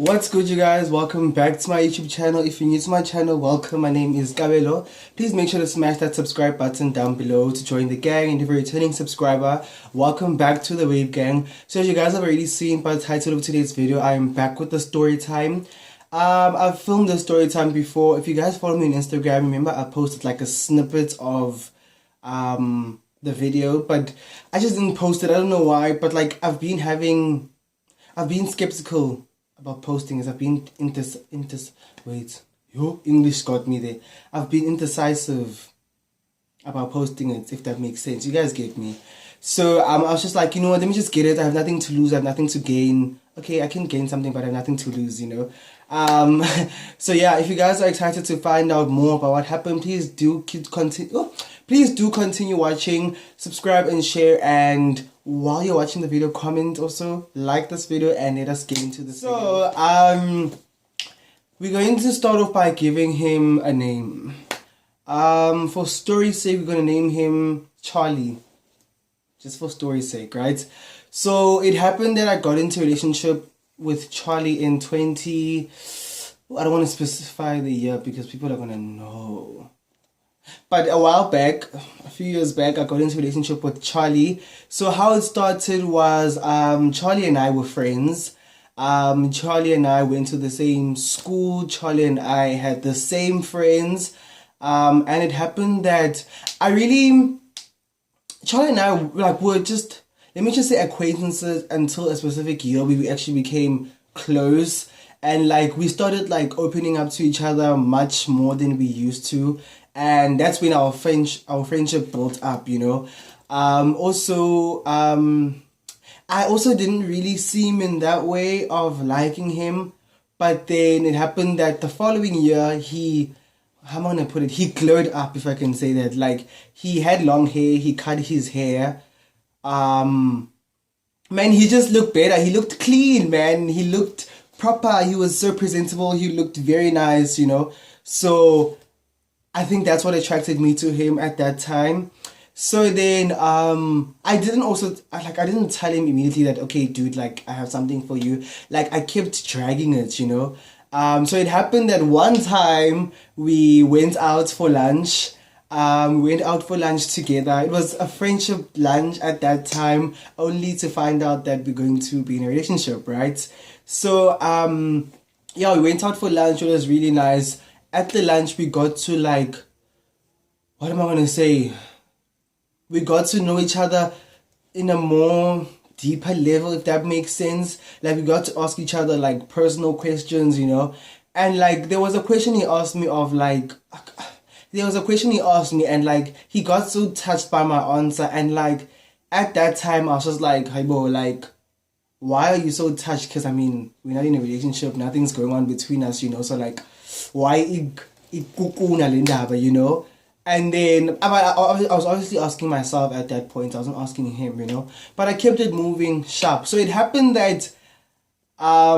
What's good, you guys? Welcome back to my YouTube channel. If you're new to my channel, welcome. My name is Kabelo. Please make sure to smash that subscribe button down below to join the gang. And if you're a returning subscriber, welcome back to the Wave Gang. So as you guys have already seen by the title of today's video, I am back with the story time. I've filmed the story time before. If you guys follow me on Instagram, remember I posted like a snippet of the video, but I just didn't post it. I don't know why, but like I've been skeptical about posting as I've been English got me there. I've been indecisive about posting it, if that makes sense. You guys get me. So I was just like, you know what, let me just get it. I have nothing to lose, I have nothing to gain. Okay, I can gain something, but I have nothing to lose, you know. So yeah, if you guys are excited to find out more about what happened, please do continue watching, subscribe and share, and while you're watching the video, comment also, like this video, and let us get into this. So we're going to start off by giving him a name. For story's sake, we're going to name him Charlie, just for story's sake, right? So it happened that I got into a relationship with Charlie in I don't want to specify the year because people are going to know. But a few years back, I got into a relationship with Charlie. So how it started was Charlie and I were friends. Charlie and I went to the same school. Charlie and I had the same friends. And it happened that Charlie and I were just, let me just say, acquaintances until a specific year we actually became close. And like we started like opening up to each other much more than we used to. And that's when our friendship built up, you know. I also didn't really see him in that way of liking him. But then it happened that the following year, how am I gonna put it? He glowed up, if I can say that. Like, he had long hair, he cut his hair. Man, he just looked better. He looked clean, man. He looked proper. He was so presentable. He looked very nice, you know. So I think that's what attracted me to him at that time. So then I didn't tell him immediately that, okay, dude, like I have something for you. Like I kept dragging it, you know. So it happened that one time we went out for lunch. We went out for lunch together. It was a friendship lunch at that time, only to find out that we're going to be in a relationship, right? So yeah, we went out for lunch. It was really nice. At the lunch, we got to like, what am I going to say? We got to know each other in a more deeper level, if that makes sense. Like we got to ask each other like personal questions, you know. And like there was a question he asked me and like he got so touched by my answer. And like at that time I was just like, hey bro, like why are you so touched? Because I mean, we're not in a relationship, nothing's going on between us, you know. So like, why you know? And then I was obviously asking myself at that point. I wasn't asking him, you know. But I kept it moving sharp. So it happened that at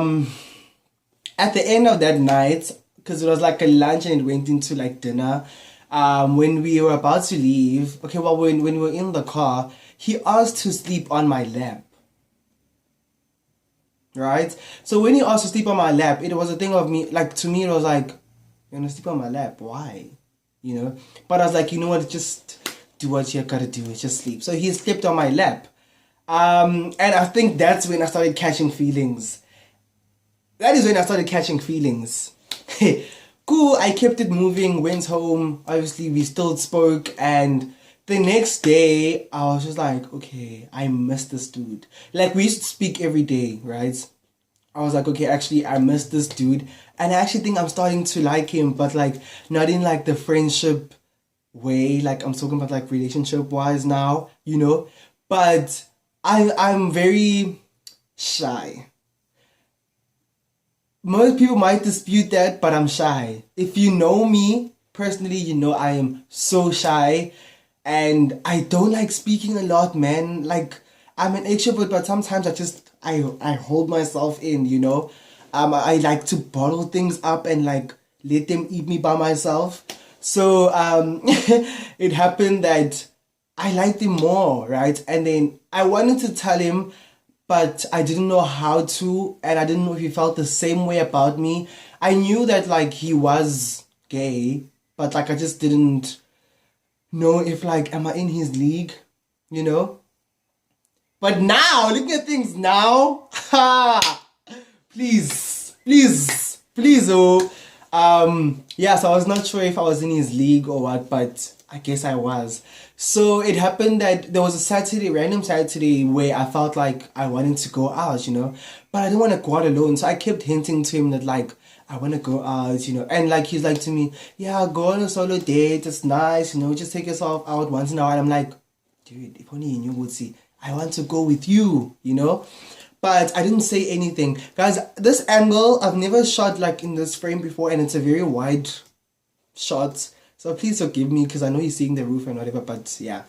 the end of that night, because it was like a lunch and it went into like dinner, when we were about to leave, okay, well, when we were in the car, he asked to sleep on my lap. Right? So when he asked to sleep on my lap, it was a thing of me, like to me it was like, you're gonna sleep on my lap, why? You know? But I was like, you know what, just do what you gotta do, just sleep. So he slept on my lap. And I think that's when I started catching feelings. That is when I started catching feelings. Cool, I kept it moving, went home. Obviously, we still spoke. And the next day, I was just like, okay, I miss this dude. Like, we used to speak every day, right? I was like, okay, actually, I miss this dude. And I actually think I'm starting to like him, but like, not in like the friendship way. Like, I'm talking about like relationship-wise now, you know? But I'm very shy. Most people might dispute that, but I'm shy. If you know me personally, you know I am so shy. And I don't like speaking a lot, man. Like, I'm an extrovert, but sometimes I hold myself in, you know. I like to bottle things up and like let them eat me by myself. So it happened that I liked him more, right? And then I wanted to tell him, but I didn't know how to, and I didn't know if he felt the same way about me. I knew that like he was gay, but like I just didn't know if like am I in his league, you know? But now, looking at things now, ha, please, oh. Yeah, so I was not sure if I was in his league or what, but I guess I was. So it happened that there was a Saturday, random Saturday, where I felt like I wanted to go out, you know, but I didn't want to go out alone. So I kept hinting to him that like, I want to go out, you know, and like he's like to me, yeah, go on a solo date, it's nice, you know, just take yourself out once in a while. I'm like, dude, if only you knew, would see, I want to go with you, you know. But I didn't say anything. Guys, this angle, I've never shot like in this frame before, and it's a very wide shot. So please forgive me because I know he's seeing the roof and whatever, but yeah.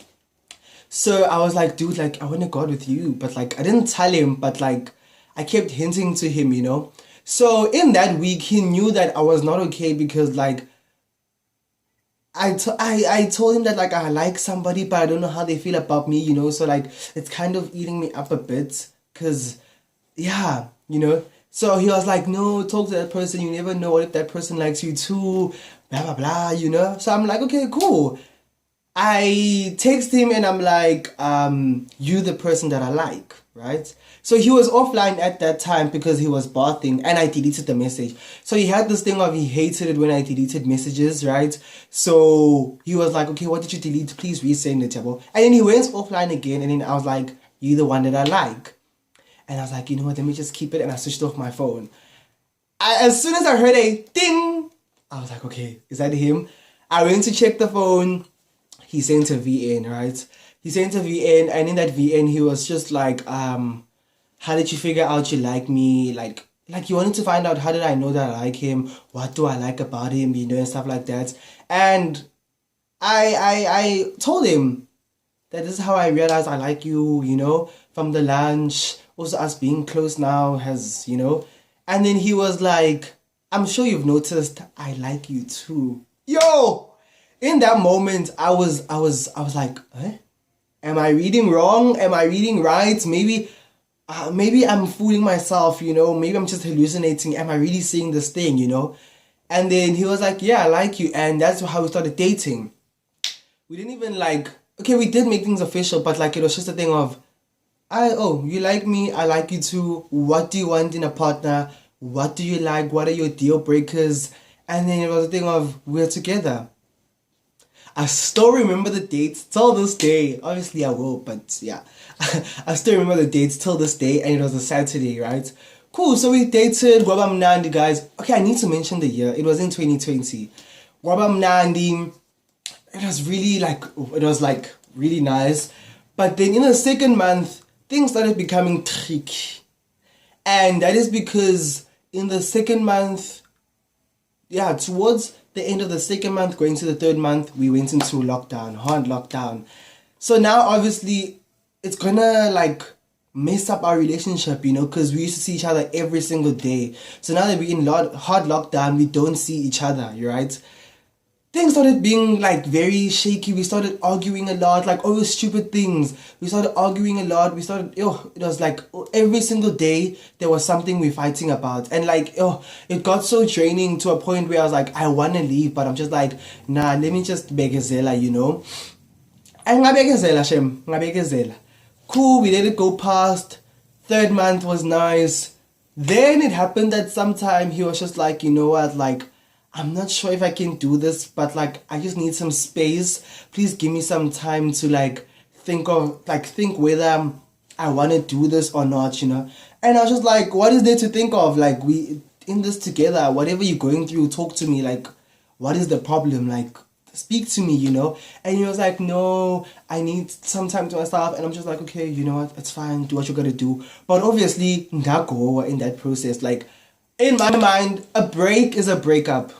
So I was like, dude, like, I want to go out with you. But like, I didn't tell him, but like, I kept hinting to him, you know. So in that week, he knew that I was not okay because like, I told him that like I like somebody, but I don't know how they feel about me, you know. So like, it's kind of eating me up a bit. Because, yeah, you know. So he was like, no, talk to that person. You never know if that person likes you too. Blah, blah, blah, you know. So I'm like, okay, cool. I text him and I'm like, you the person that I like, right? So he was offline at that time because he was bathing and I deleted the message. So he had this thing of he hated it when I deleted messages, right? So he was like, okay, what did you delete? Please resend it, Jabo. And then he went offline again and then I was like, you the one that I like. And I was like, you know what, let me just keep it. And I switched off my phone. As soon as I heard a ding, I was like, okay, is that him? I went to check the phone. He sent a VN, right? He sent a VN, and in that VN, he was just like, how did you figure out you like me? Like you wanted to find out how did I know that I like him? What do I like about him? You know, and stuff like that. And I told him that this is how I realized I like you, you know, from the lunch. Also us being close now has, you know. And then he was like, I'm sure you've noticed I like you too. Yo! In that moment, I was like, eh? Am I reading wrong? Am I reading right? Maybe I'm fooling myself, you know. Maybe I'm just hallucinating. Am I really seeing this thing, you know? And then he was like, yeah, I like you. And that's how we started dating. We didn't even like, okay, we did make things official, but like it was just a thing of, you like me, I like you too. What do you want in a partner? What do you like? What are your deal breakers? And then it was a thing of, we're together. I still remember the dates till this day. Obviously I will, but yeah. I still remember the dates till this day, and it was a Saturday, right? Cool, so we dated, Gwaba Mnandi, guys. Okay, I need to mention the year. It was in 2020. Gwaba Mnandi, it was really nice. But then in the second month, things started becoming tricky. And that is because in the second month, yeah, towards the end of the second month, going to the third month, we went into lockdown, hard lockdown. So now, obviously, it's gonna, like, mess up our relationship, you know, because we used to see each other every single day. So now that we're in hard lockdown, we don't see each other, right? Things started being like very shaky. We started arguing a lot, like over stupid things. We started arguing a lot. It was like every single day there was something we're fighting about. And like, it got so draining to a point where I was like, I want to leave, but I'm just like, nah, let me just begazela, you know. And ngabegezela, Shem, ngabegezela. Cool, we let it go past. Third month was nice. Then it happened that sometime he was just like, you know what, like, I'm not sure if I can do this, but like, I just need some space. Please give me some time to like think whether I want to do this or not, you know. And I was just like, what is there to think of? Like, we in this together. Whatever you're going through, talk to me. Like, what is the problem? Like, speak to me, you know. And he was like, no, I need some time to myself. And I'm just like, okay, you know what, it's fine, do what you gotta do. But obviously, ndago in that process, like, in my mind, a break is a breakup.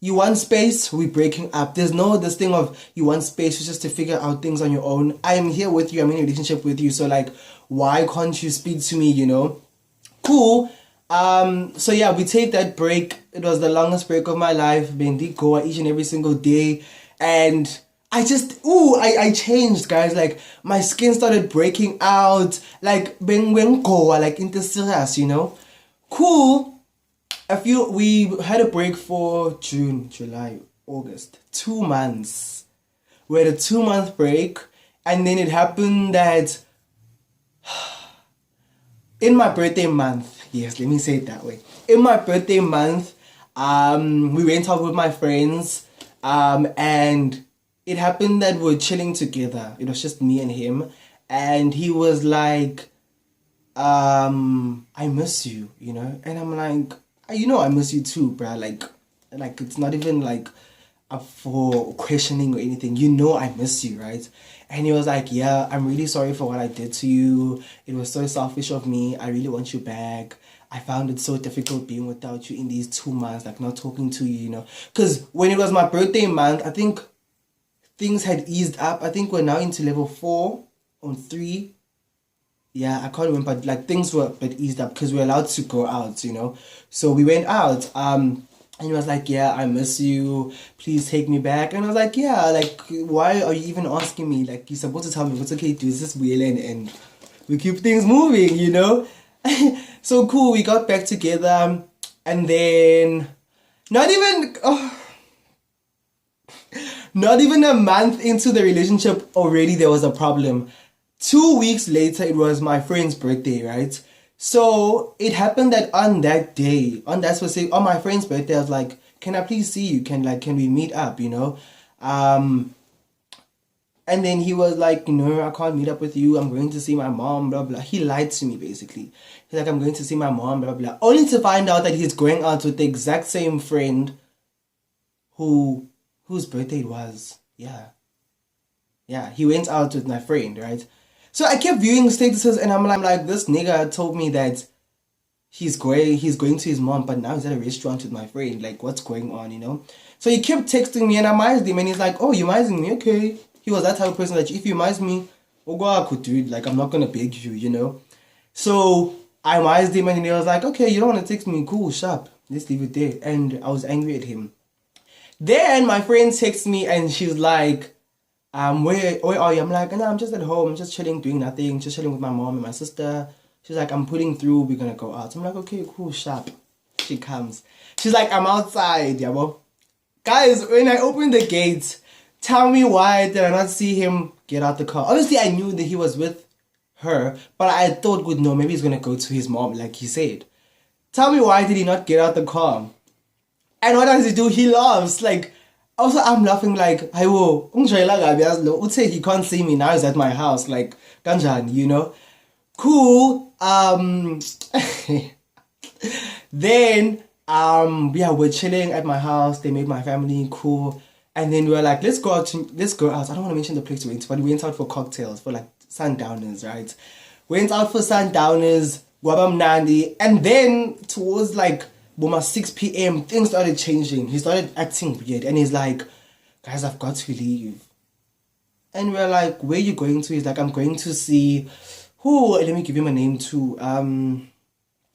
You want space, we're breaking up. There's no this thing of you want space just to figure out things on your own. I am here with you, I'm in a relationship with you, so like, why can't you speak to me, you know? Cool. So yeah, we take that break. It was the longest break of my life. Being Goa each and every single day. And I changed, guys. Like, my skin started breaking out. Like, when go, like, into serious, you know? Cool. We had a break for June, July, August. 2 months. We had a 2 month break. And then it happened that in my birthday month, yes, let me say it that way. In my birthday month, we went out with my friends, and it happened that we were chilling together. It was just me and him, and he was like, I miss you, you know? And I'm like, you know, I miss you too, bruh. Like it's not even like up for questioning or anything. You know, I miss you, right? And he was like, yeah, I'm really sorry for what I did to you. It was so selfish of me. I really want you back. I found it so difficult being without you in these 2 months, like not talking to you, you know? Because when it was my birthday month, I think things had eased up. I think we're now into level 4 or 3. Yeah, I can't remember, but like things were a bit eased up because we're allowed to go out, you know? So we went out. And he was like, yeah, I miss you. Please take me back. And I was like, yeah, like, why are you even asking me? Like, you're supposed to tell me what's okay to do. It's just wheeling and we keep things moving, you know? So cool, we got back together. And then, not even, not even a month into the relationship, already there was a problem. 2 weeks later, it was my friend's birthday, right? So it happened that on that day, on my friend's birthday, I was like, can I please see you? Can we meet up, you know? And then he was like, no, I can't meet up with you. I'm going to see my mom, blah, blah. He lied to me, basically. He's like, I'm going to see my mom, blah, blah. Only to find out that he's going out with the exact same friend whose birthday it was. Yeah. Yeah, he went out with my friend, right? So I kept viewing statuses and I'm like, this nigga told me that he's going to his mom, but now he's at a restaurant with my friend. Like, what's going on, you know? So he kept texting me and I mized him and he's like, oh, you mizing me? Okay. He was that type of person that if you mize me, I could do it. Like, I'm not going to beg you, you know? So I mized him and he was like, okay, you don't want to text me? Cool, sharp. Let's leave it there. And I was angry at him. Then my friend texted me and she was like, where are you? I'm like, no, I'm just at home. I'm just chilling, doing nothing. Just chilling with my mom and my sister. She's like, I'm putting through. We're going to go out. So I'm like, okay, cool, sharp. She comes. She's like, I'm outside, yabo. Guys, when I opened the gate, tell me why did I not see him get out the car? Obviously, I knew that he was with her, but I thought, good, no, maybe he's going to go to his mom, like he said. Tell me why did he not get out the car? And what does he do? He laughs. Like, also, I'm laughing like, I will. Let's say he can't see me now. He's at my house. Like, kanjani, you know? Cool. Then, yeah, we're chilling at my house. They made my family cool. And then we were like, let's go out. I don't want to mention the place we went to, but we went out for cocktails, for like sundowners, right? Went out for sundowners, Gwabam Nandi. And then towards like, 6 p.m., things started changing. He started acting weird. And he's like, guys, I've got to leave. And we're like, where are you going to? He's like, I'm going to see... let me give him a name too. I'm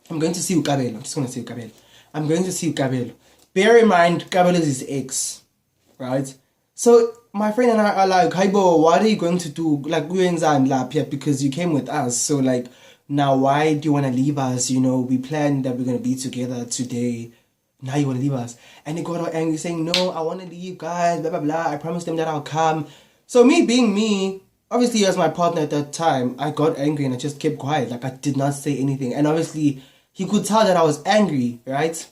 going to see Kabelo. I'm just going to say Kabelo. I'm going to see Kabelo. Bear in mind, Kabelo is his ex. Right? So, my friend and I are like, hi, bo, what are you going to do? Like, we went and lap here because you came with us. So, like... Now, why do you want to leave us? You know, we planned that we're going to be together today. Now you want to leave us. And he got all angry saying, no, I want to leave, guys, blah, blah, blah. I promised them that I'll come. So me being me, obviously as my partner at that time, I got angry and I just kept quiet. Like, I did not say anything. And obviously, he could tell that I was angry, right?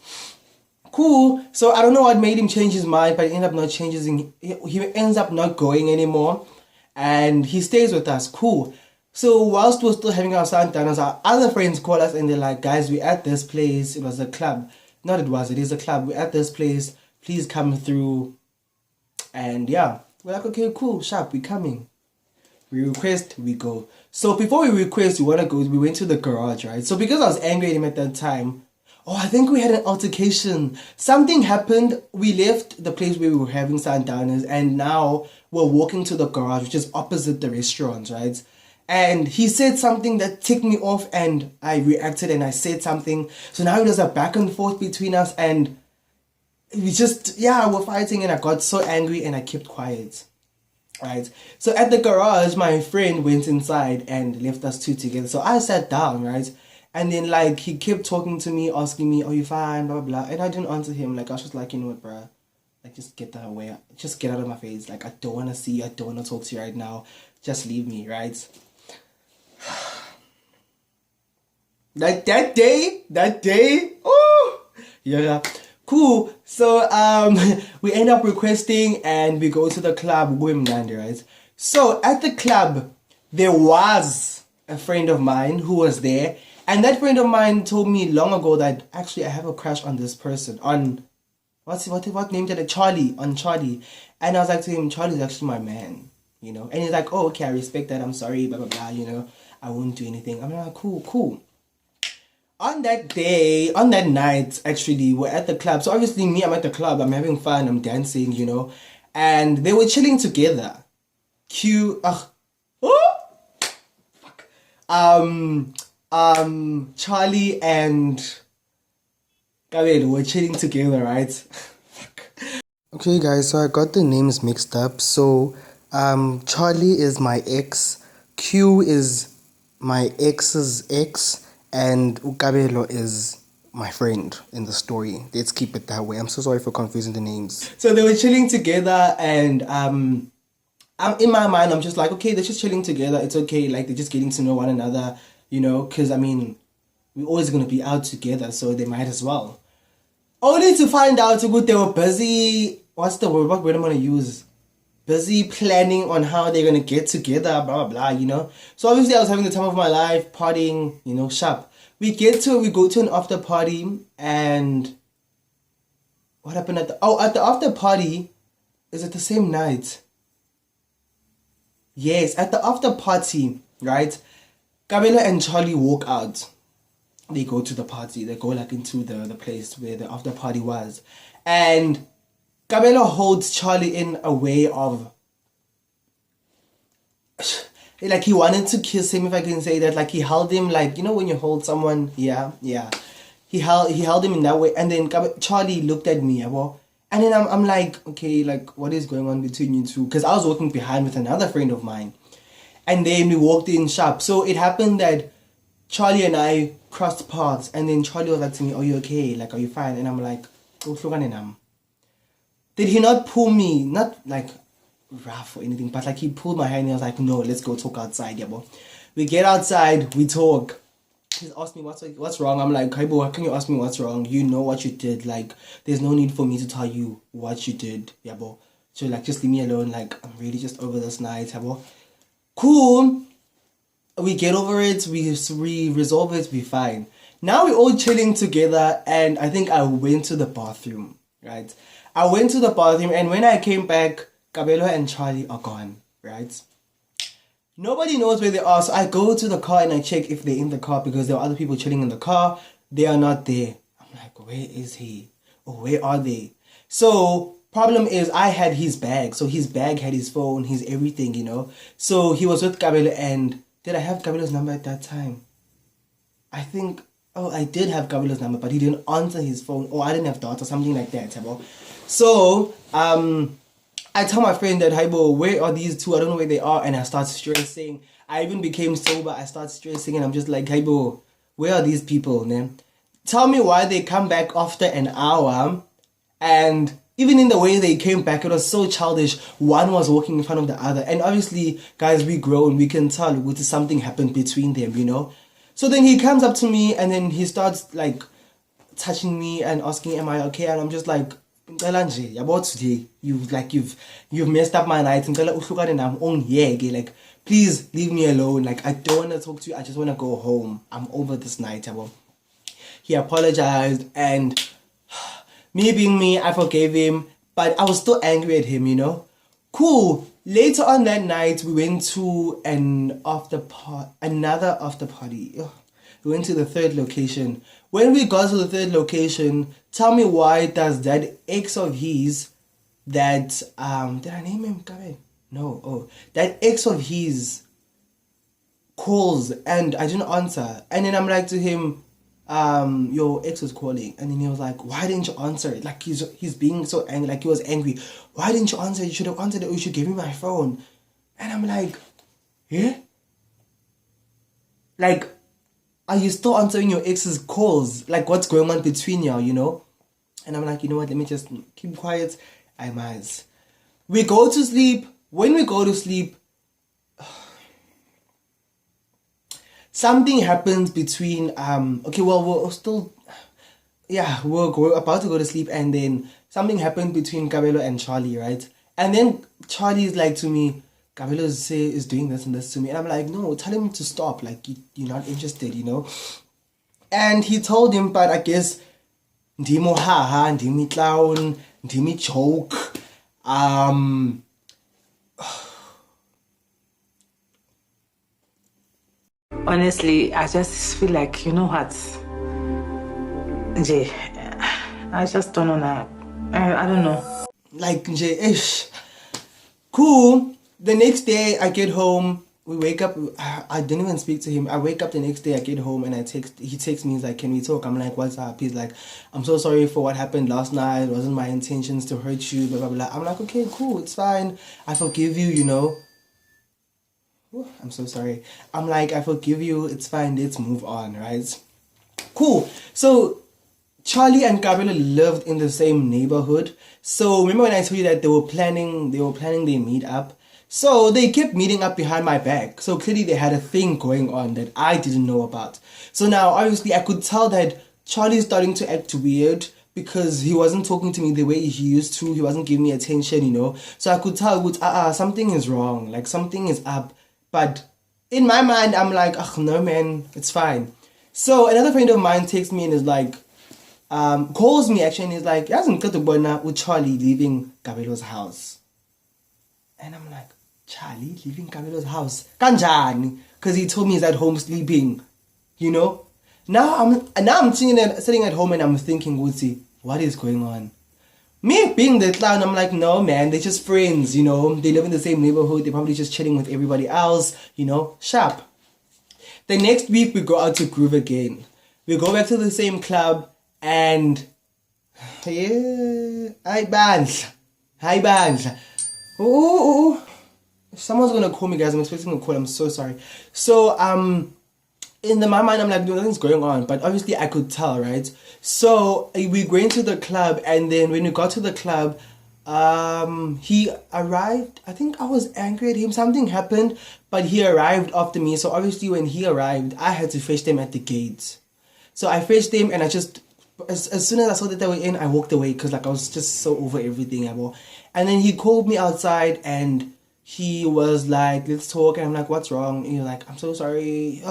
Cool. So I don't know what made him change his mind, but he ended up not changing. He ends up not going anymore. And he stays with us. Cool. So whilst we're still having our sundowners, our other friends call us and they're like, guys, we're at this place. It was a club. It is a club. We're at this place. Please come through. And yeah, we're like, okay, cool, sharp, we're coming. We request, we go. So before we request, we want to go, we went to the garage, right? So because I was angry at him at that time, I think we had an altercation. Something happened. We left the place where we were having sundowners and now we're walking to the garage, which is opposite the restaurant, right? And he said something that ticked me off and I reacted and I said something. So now there's a back and forth between us and we just, we're fighting and I got so angry and I kept quiet. right? So at the garage, my friend went inside and left us two together. So I sat down, right? And then like he kept talking to me, asking me, "Are you fine?" Blah blah blah. And I didn't answer him. Like I was just like, you know what, bruh? Like just get that away. Just get out of my face. Like I don't wanna see you. I don't wanna talk to you right now. Just leave me, right? Like that day, oh yeah, cool. So we end up requesting and we go to the club, right? So at the club, there was a friend of mine who was there, and that friend of mine told me long ago that actually I have a crush on this person, on what name did it? Charlie, on Charlie. And I was like to him, Charlie's actually my man, you know. And he's like, oh okay, I respect that. I'm sorry, blah blah blah. You know, I won't do anything. I'm like, cool. On that day, on that night, actually, we're at the club. So obviously, me, I'm at the club. I'm having fun. I'm dancing, you know, and they were chilling together. Oh, fuck. Charlie and Kabelo were chilling together, right? Fuck. Okay, guys. So I got the names mixed up. So, Charlie is my ex. Q is my ex's ex. And Kabelo is my friend in the story. Let's keep it that way. I'm so sorry for confusing the names. So they were chilling together, and I'm in my mind, I'm just like, okay, they're just chilling together. It's okay. Like they're just getting to know one another, you know. Because I mean, we're always gonna be out together, so they might as well. Only to find out that they were busy. What's the word? What word am I gonna use? Busy planning on how they're gonna get together, blah blah blah, you know. So obviously I was having the time of my life, partying, you know, sharp. We go to an after party, and what happened at the after party? Is it the same night? Yes, at the after party, right? Kabelo and Charlie walk out. They go to the party. They go like into the place where the after party was, and Kabelo holds Charlie in a way of like he wanted to kiss him, if I can say that. Like he held him, like, you know when you hold someone, yeah. He held him in that way, and then Charlie looked at me, and then I'm like, okay, like what is going on between you two? Because I was walking behind with another friend of mine, and then we walked in sharp. So it happened that Charlie and I crossed paths, and then Charlie was like to me, "Are you okay? Like, are you fine?" And I'm like, "Oh, did he not pull me, not like rough or anything, but like he pulled my hand and he was like, no, let's go talk outside, yeah, bro. We get outside, we talk. He's asked me what's wrong. I'm like, hey, bro, how can you ask me what's wrong? You know what you did. Like, there's no need for me to tell you what you did, yeah, bro. So like, just leave me alone. Like, I'm really just over this night, yeah, bro. Cool. We get over it. We resolve it. We fine. Now we're all chilling together, and I think I went to the bathroom, right? I went to the bathroom, and when I came back, Kabelo and Charlie are gone, right? Nobody knows where they are, so I go to the car and I check if they're in the car because there are other people chilling in the car. They are not there. I'm like, where is he? Or where are they? So, problem is I had his bag. So his bag had his phone, his everything, you know. So he was with Kabelo, and did I have Kabelo's number at that time? I think, I did have Kabelo's number, but he didn't answer his phone, or I didn't have data, something like that. So, I tell my friend that, hey, bro, where are these two? I don't know where they are. And I start stressing. I even became sober. I start stressing, and I'm just like, hey, bro, where are these people, man? Tell me why they come back after an hour. And even in the way they came back, it was so childish. One was walking in front of the other. And obviously, guys, we grow and we can tell what something happened between them, you know? So then he comes up to me, and then he starts, like, touching me and asking, am I okay? And I'm just like, about today, you've messed up my night. Like, please leave me alone. Like, I don't want to talk to you. I just want to go home. I'm over this night. He apologized, and me being me, I forgave him, but I was still angry at him, you know. Cool. Later on that night, we went to another after party. We went to the third location. When we got to the third location, tell me why does that ex of his, that, did I name him? No. Oh, that ex of his calls, and I didn't answer. And then I'm like to him, your ex was calling. And then he was like, why didn't you answer it? Like, he's being so angry. Like, he was angry. Why didn't you answer it? You should have answered it, or you should give me my phone. And I'm like, yeah? Like, are you still answering your ex's calls? Like, what's going on between y'all, you know? And I'm like, you know what? Let me just keep quiet. I must. We go to sleep. When we go to sleep, something happens between, okay, well, we're still, yeah, we're about to go to sleep, and then something happened between Kabelo and Charlie, right? And then Charlie is like to me, Kabelo is doing this and this to me. And I'm like, no, tell him to stop. Like, you're not interested, you know? And he told him, but I guess, ndimo haha, ndimi clown, ndimi joke. Honestly, I just feel like, you know what, Jay, I just don't know now. I don't know. Like, ish. Cool. The next day, I get home. We wake up. I didn't even speak to him. I wake up the next day. I get home and he texts me. He's like, "Can we talk?" I'm like, "What's up?" He's like, "I'm so sorry for what happened last night. It wasn't my intentions to hurt you." Blah blah blah. I'm like, "Okay, cool. It's fine. I forgive you. You know." Ooh, I'm so sorry. I'm like, "I forgive you. It's fine. Let's move on, right?" Cool. So Charlie and Kabelo lived in the same neighborhood. So remember when I told you that they were planning their meetup? So they kept meeting up behind my back. So clearly they had a thing going on that I didn't know about. So now obviously I could tell that Charlie's starting to act weird because he wasn't talking to me the way he used to. He wasn't giving me attention, you know. So I could tell something is wrong. Like something is up. But in my mind, I'm like, oh no man, it's fine. So another friend of mine takes me and is like, calls me actually, and he's like, "Hasn't got to with Charlie leaving Kabelo's house." And I'm like, "Charlie leaving Kabelo's house? Kanjani?" Because he told me he's at home sleeping, you know. Now I'm sitting at home and I'm thinking, Woodsy, what is going on? Me being the clown, I'm like, no man, they're just friends, you know. They live in the same neighborhood. They're probably just chilling with everybody else, you know. Sharp. The next week we go out to groove again. We go back to the same club. And yeah, hi bands. Ooh. Someone's gonna call me, guys. I'm expecting a call. I'm so sorry. So in my mind, I'm like, nothing's going on, but obviously I could tell, right? So we went to the club, and then when we got to the club, he arrived. I think I was angry at him. Something happened, but he arrived after me. So obviously, when he arrived, I had to fetch them at the gate. So I fetched them, and I just. As soon as I saw that they were in, I walked away because like I was just so over everything. And then he called me outside and he was like, "Let's talk." And I'm like, "What's wrong?" And he's like, "I'm so sorry."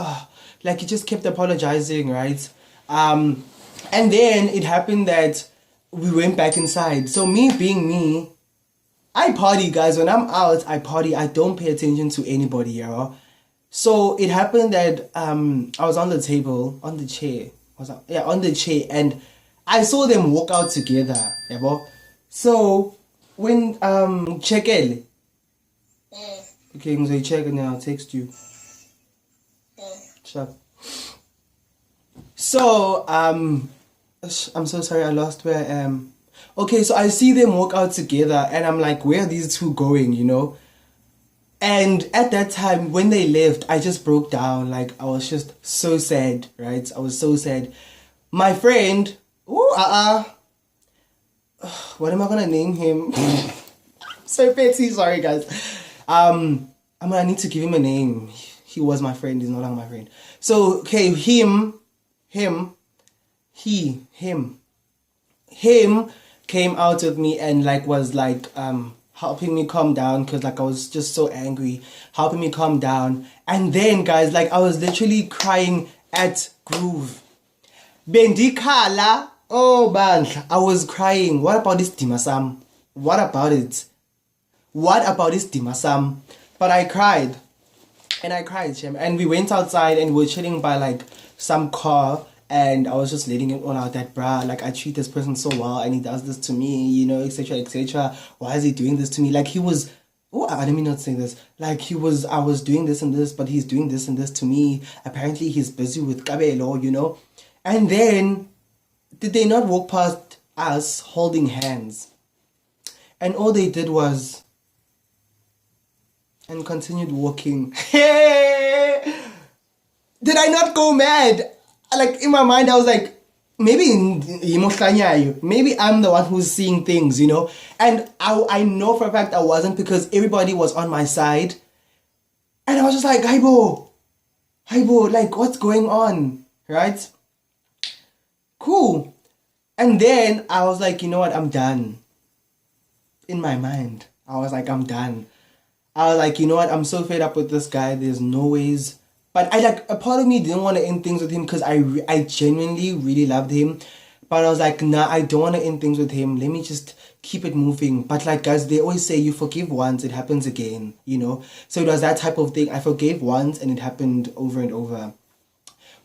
Like he just kept apologizing, right? And then it happened that we went back inside. So me being me, I party, guys. When I'm out, I party. I don't pay attention to anybody, yo. So it happened that I was on the chair, and I saw them walk out together, yabo. So when Chekele, okay, I'm gonna check and then I'll text you. Sure. So I'm so sorry, I lost where I am. Okay, so I see them walk out together and I'm like, where are these two going, you know? And at that time, when they left, I just broke down. Like, I was just so sad, right? I was so sad. My friend, what am I gonna name him? So petty, sorry guys. I need to give him a name. He was my friend, he's no longer my friend. So, okay, him came out with me and like was like helping me calm down because like I was just so angry, helping me calm down. And then guys, like I was literally crying at Groove. Bendikala, oh man, I was crying. What about this Dimasam? What about it? What about this Dimasam? But I cried. And I cried, Shem. And we went outside and we were chilling by like some car. And I was just letting it all out that, bruh, like I treat this person so well and he does this to me, you know, etc., etc. Why is he doing this to me? Like he was, let me not say this. Like I was doing this and this, but he's doing this and this to me. Apparently he's busy with Kabelo, you know. And then, did they not walk past us holding hands? And all they did was, and continued walking. Did I not go mad? Like, in my mind, I was like, maybe I'm the one who's seeing things, you know? And I know for a fact I wasn't, because everybody was on my side. And I was just like, Haibo, like, what's going on? Right? Cool. And then I was like, you know what? I'm done. In my mind, I was like, I'm done. I was like, you know what? I'm so fed up with this guy. There's no ways. But a part of me didn't want to end things with him, because I genuinely really loved him. But I was like, nah, I don't want to end things with him. Let me just keep it moving. But like, guys, they always say you forgive once, it happens again, you know? So it was that type of thing. I forgave once and it happened over and over.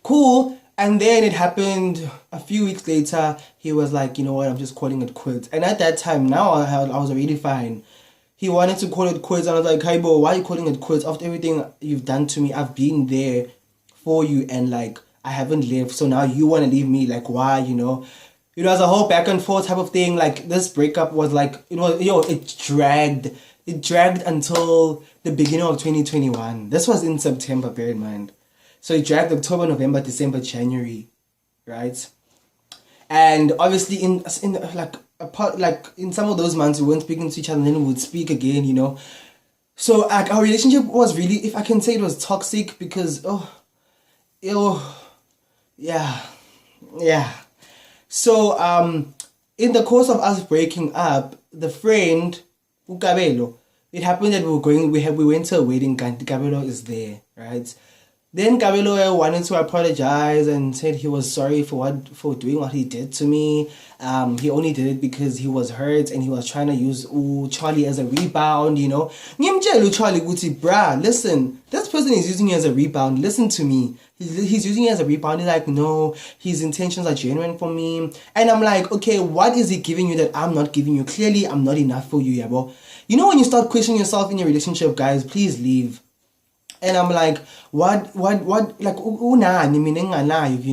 Cool. And then it happened a few weeks later. He was like, you know what, I'm just calling it quits. And at that time, now I was already fine. He wanted to call it quits, and I was like, hey, bro, why are you calling it quits? After everything you've done to me, I've been there for you, and like, I haven't left. So now you want to leave me? Like, why, you know? It was a whole back and forth type of thing. Like, this breakup was like, it dragged. It dragged until the beginning of 2021. This was in September, bear in mind. So it dragged October, November, December, January, right? And obviously in some of those months we weren't speaking to each other, and then we would speak again, you know. So like, our relationship was really, if I can say, it was toxic, because yeah. So in the course of us breaking up, the friend Kabelo, it happened that we went to a wedding, and Kabelo is there, right? Then Kabelo wanted to apologize and said he was sorry for doing what he did to me. He only did it because he was hurt, and he was trying to use Charlie as a rebound, you know. Charlie, bruh, listen, this person is using you as a rebound. Listen to me. He's using you as a rebound. He's like, no, his intentions are genuine for me. And I'm like, okay, what is he giving you that I'm not giving you? Clearly, I'm not enough for you, yabo. You know, when you start questioning yourself in your relationship, guys, please leave. And I'm like, what, like, you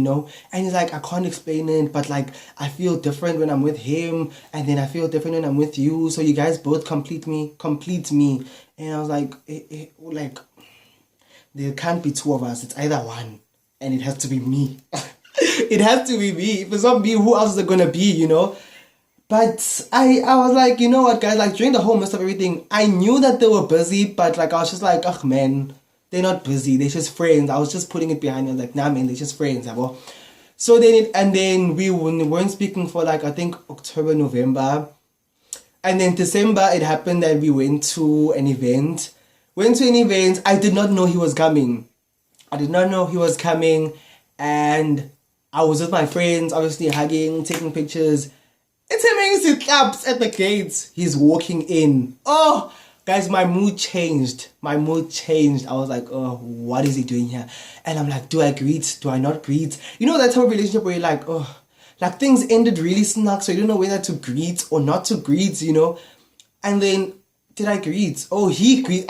know? And he's like, I can't explain it, but like, I feel different when I'm with him, and then I feel different when I'm with you, so you guys both complete me. And I was like, like, there can't be two of us, it's either one, and it has to be me. It has to be me. If it's not me, who else is it gonna be, you know? But I was like, you know what, guys, like, during the whole mess of everything, I knew that they were busy, but like, I was just like, ugh, man, they're not busy, they're just friends. I was just putting it behind me. I was like, nah, man, they're just friends. So then we weren't speaking for like, I think October, November. And then December, it happened that we went to an event. I did not know he was coming. And I was with my friends, obviously hugging, taking pictures. It's amazing. He claps at the gates. He's walking in. Oh, guys, my mood changed. I was like, oh, what is he doing here? And I'm like, do I greet? Do I not greet? You know that type of relationship where you're like, oh, like, things ended really snug, so you don't know whether to greet or not to greet, you know? And then, did I greet? Oh, he greeted.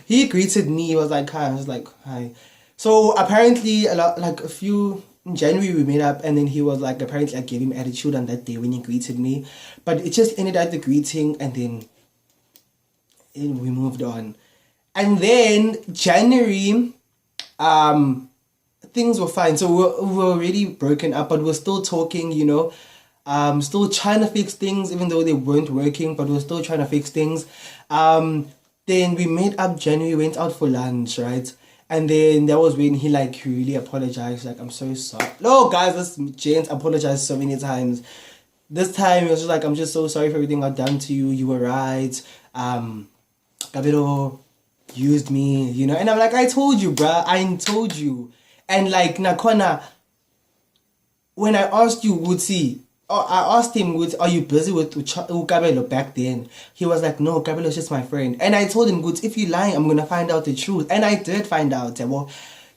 He greeted me. He was like, hi. I was like, hi. So apparently, in January we met up, and then he was like, apparently I gave him attitude on that day when he greeted me. But it just ended at the greeting, and then we moved on. And then January, things were fine. So we were already broken up, but we're still talking, you know. Still trying to fix things, even though they weren't working, but we're still trying to fix things. Then we met up January, went out for lunch, right? And then that was when he like really apologized, like, I'm so sorry. No, guys, this gent apologized so many times. This time it was just like, I'm just so sorry for everything I've done to you. You were right. Kabelo used me, you know. And I'm like, I told you, bruh. I told you. And like, Nakona, when I asked you, I asked him, are you busy with Kabelo back then? He was like, no, Kabelo is just my friend. And I told him, if you're lying, I'm going to find out the truth. And I did find out.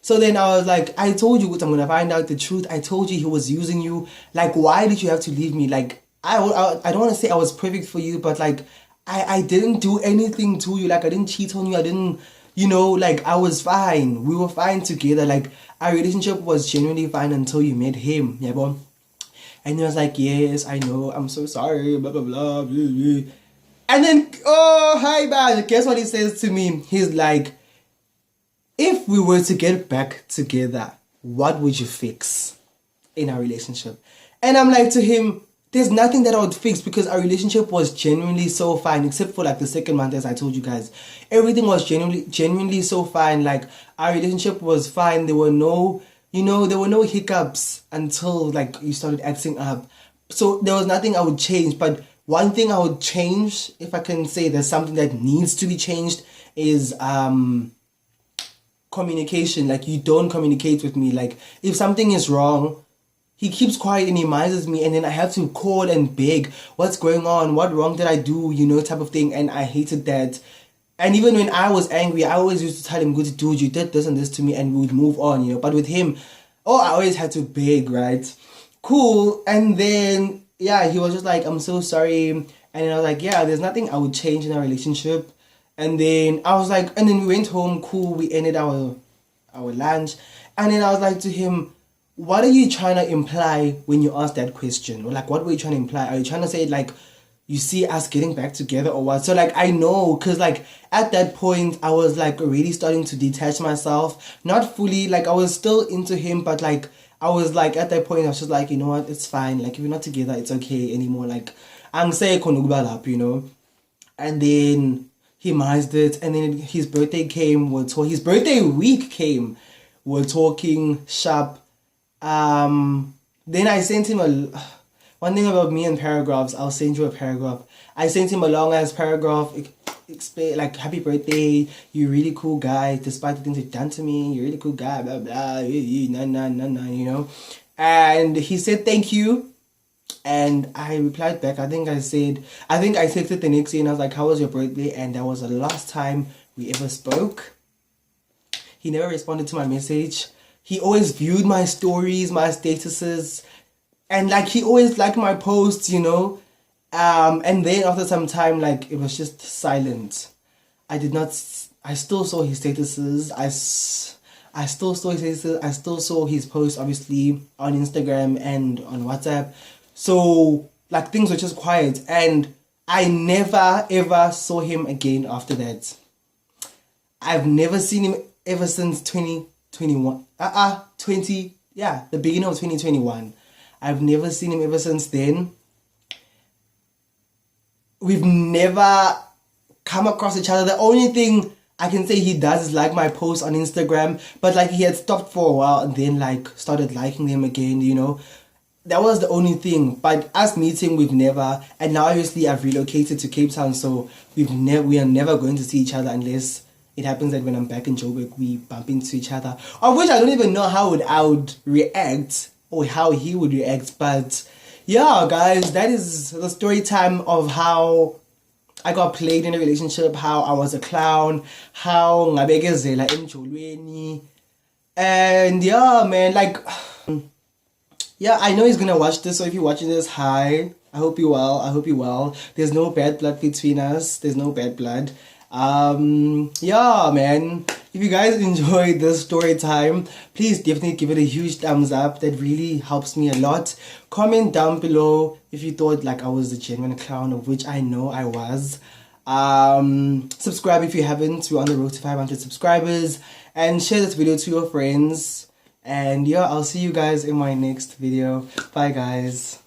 So then I was like, I told you, I'm going to find out the truth. I told you he was using you. Like, why did you have to leave me? Like, I don't want to say I was perfect for you, but like, I didn't do anything to you. Like, I didn't cheat on you. I didn't, you know, like, I was fine. We were fine together. Like, our relationship was genuinely fine until you met him. Yeah, and he was like, yes, I know, I'm so sorry, blah, blah, blah, blah, blah. And then, oh, hi, man. Guess what he says to me? He's like, if we were to get back together, what would you fix in our relationship? And I'm like to him, there's nothing that I would fix because our relationship was genuinely so fine, except for like the second month, as I told you guys. Everything was genuinely so fine. Like our relationship was fine. There were no, there were no hiccups until like you started acting up. So there was nothing I would change. But one thing I would change, if I can say there's something that needs to be changed, is communication. Like you don't communicate with me. Like if something is wrong, he keeps quiet and he minds me, and then I have to call and beg, what's going on, what wrong did I do, type of thing. And I hated that. And even when I was angry, I always used to tell him, good dude, you did this and this to me, and we would move on, But with him, I always had to beg, right? Cool. And then he was just like, I'm so sorry. And then I was like, there's nothing I would change in our relationship. And then I was like, and then we went home, cool, we ended our lunch. And then I was like to him, what are you trying to imply when you ask that question? Or like, what were you trying to imply? Are you trying to say like, you see us getting back together or what? So like, I know, because like at that point, I was like already starting to detach myself. Not fully, like I was still into him, but like, I was like, at that point, I was just like, you know what, it's fine. Like, if we're not together, it's okay anymore. Like, I'm saying, And then he minded it. And then his birthday came. His birthday week came. We're talking sharp. Then I sent him one thing about me and paragraphs. I'll send you a paragraph. I sent him a long ass paragraph, like, happy birthday, you're a really cool guy, despite the things you've done to me, you're a really cool guy, blah blah, nah. And he said thank you, and I replied back. I think I texted the next day and I was like, how was your birthday? And that was the last time we ever spoke. He never responded to my message. He always viewed my stories, my statuses, and like he always liked my posts, and then after some time, like, it was just silent. I still saw his statuses. I still saw his statuses. I still saw his posts, obviously, on Instagram and on WhatsApp. So, like, things were just quiet. And I never, ever saw him again after that. I've never seen him ever since 2021. The beginning of 2021. I've never seen him ever since then. We've never come across each other. The only thing I can say he does is like my posts on Instagram, but like he had stopped for a while and then like started liking them again, That was the only thing. But us meeting, we've never, and now obviously I've relocated to Cape Town, so we are never going to see each other unless it happens that when I'm back in Joburg, we bump into each other. Of which I don't even know how I would react or how he would react, but yeah, guys, that is the story time of how I got played in a relationship, how I was a clown, how ngabekezela emjolweni, and yeah, man, like, I know he's gonna watch this, so if you're watching this, hi, I hope you're well, there's no bad blood between us, there's no bad blood. Man, if you guys enjoyed this story time, please definitely give it a huge thumbs up. That really helps me a lot. Comment down below if you thought like I was a genuine clown, of which I know I was. Subscribe if you haven't. We're on the road to 500 subscribers, and share this video to your friends. And I'll see you guys in my next video. Bye, guys.